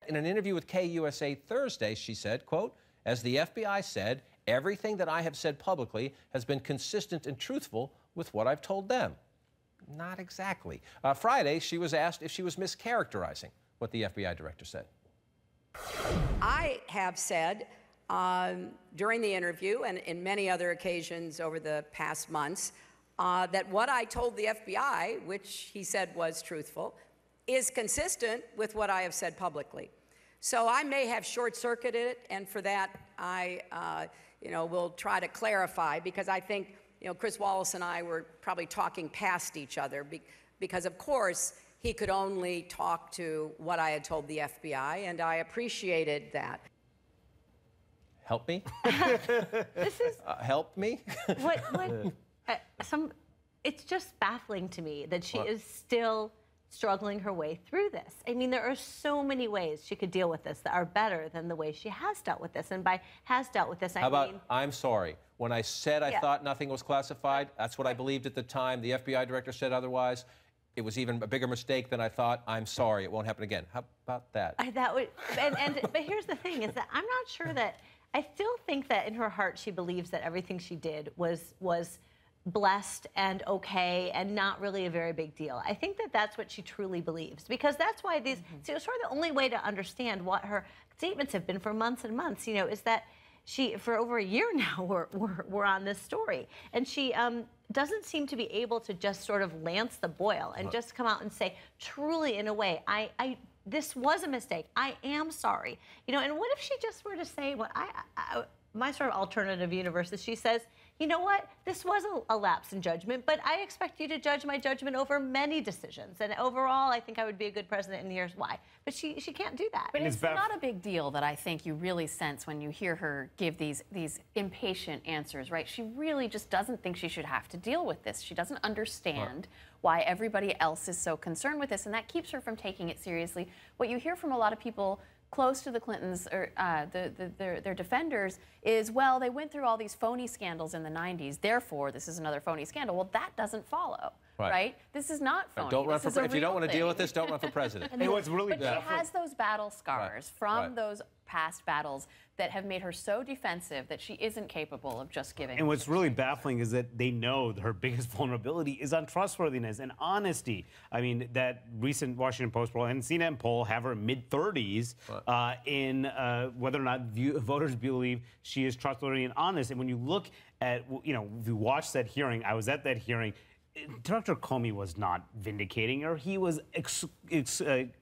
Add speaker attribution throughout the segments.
Speaker 1: In an interview with KUSA Thursday, she said, quote, "As the FBI said, everything that I have said publicly has been consistent and truthful with what I've told them." Not exactly. Friday, she was asked if she was mischaracterizing what the FBI director said.
Speaker 2: I have said during the interview and in many other occasions over the past months that what I told the FBI, which he said was truthful, is consistent with what I have said publicly. So I may have short-circuited it, and for that I will try to clarify, because I think Chris Wallace and I were probably talking past each other because, of course, he could only talk to what I had told the FBI, and I appreciated that.
Speaker 1: Help me?
Speaker 3: This is
Speaker 1: help me?
Speaker 3: It's just baffling to me that she is still struggling her way through this. I mean, there are so many ways she could deal with this that are better than the way she has dealt with this. And by has dealt with this, I mean...
Speaker 1: How about, I'm sorry. When I said I thought nothing was classified, that's what I believed at the time. The FBI director said otherwise. It was even a bigger mistake than I thought. I'm sorry. It won't happen again. How about that?
Speaker 3: But here's the thing, is that I'm not sure that... I still think that in her heart she believes that everything she did was blessed and okay and not really a very big deal. I think that that's what she truly believes, because that's why these, sort of the only way to understand what her statements have been for months and months, is that she, for over a year now, we're on this story. And she doesn't seem to be able to just sort of lance the boil and just come out and say, truly, in a way, this was a mistake. I am sorry. And what if she just were to say what my sort of alternative universe is, she says, you know what, this was a lapse in judgment, but I expect you to judge my judgment over many decisions. And overall, I think I would be a good president, and here's why. But she can't do that.
Speaker 4: But it's not a big deal that I think you really sense when you hear her give these impatient answers, right? She really just doesn't think she should have to deal with this. She doesn't understand why everybody else is so concerned with this, and that keeps her from taking it seriously. What you hear from a lot of people close to the Clintons, or their defenders, is, well, they went through all these phony scandals in the 90s, therefore this is another phony scandal. Well, that doesn't follow, right? This is not phony.
Speaker 1: Don't run for, if you don't want to deal with this, don't run for president.
Speaker 4: But she has those battle scars from those past battles that have made her so defensive that she isn't capable of just giving.
Speaker 5: And what's really baffling is that they know her biggest vulnerability is untrustworthiness and honesty. I mean, that recent Washington Post poll and CNN poll have her mid-30s in whether or not voters believe she is trustworthy and honest. And when you look at, if you watch that hearing, I was at that hearing, Director Comey was not vindicating her. He was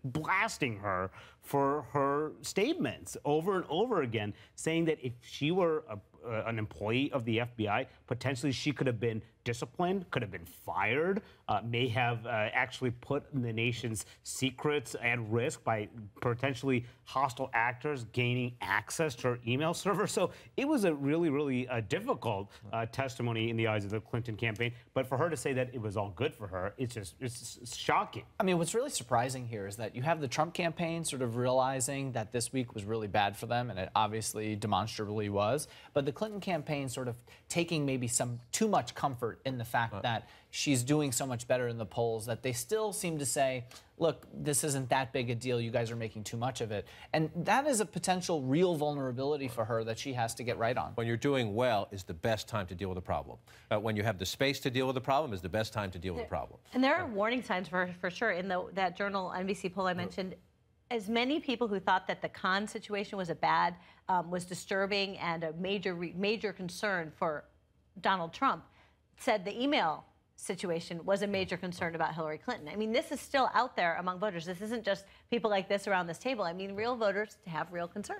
Speaker 5: blasting her for her statements over and over again, saying that if she were an employee of the FBI, potentially she could have been disciplined, could have been fired, may have actually put the nation's secrets at risk by potentially hostile actors gaining access to her email server. So it was a really, really difficult testimony in the eyes of the Clinton campaign. But for her to say that it was all good for her, it's shocking.
Speaker 6: I mean, what's really surprising here is that you have the Trump campaign sort of realizing that this week was really bad for them, and it obviously demonstrably was. But the Clinton campaign sort of taking maybe some too much comfort in the fact that she's doing so much better in the polls, that they still seem to say, look, this isn't that big a deal, you guys are making too much of it. And that is a potential real vulnerability for her that she has to get right on.
Speaker 1: When you're doing well is the best time to deal with a problem. When you have the space to deal with a problem is the best time to deal with a problem.
Speaker 3: And there are warning signs for sure. In that Journal NBC poll I mentioned, as many people who thought that the Khan situation was was disturbing and a major concern for Donald Trump, said the email situation was a major concern about Hillary Clinton. I mean, this is still out there among voters. This isn't just people like this around this table. I mean, real voters have real concerns.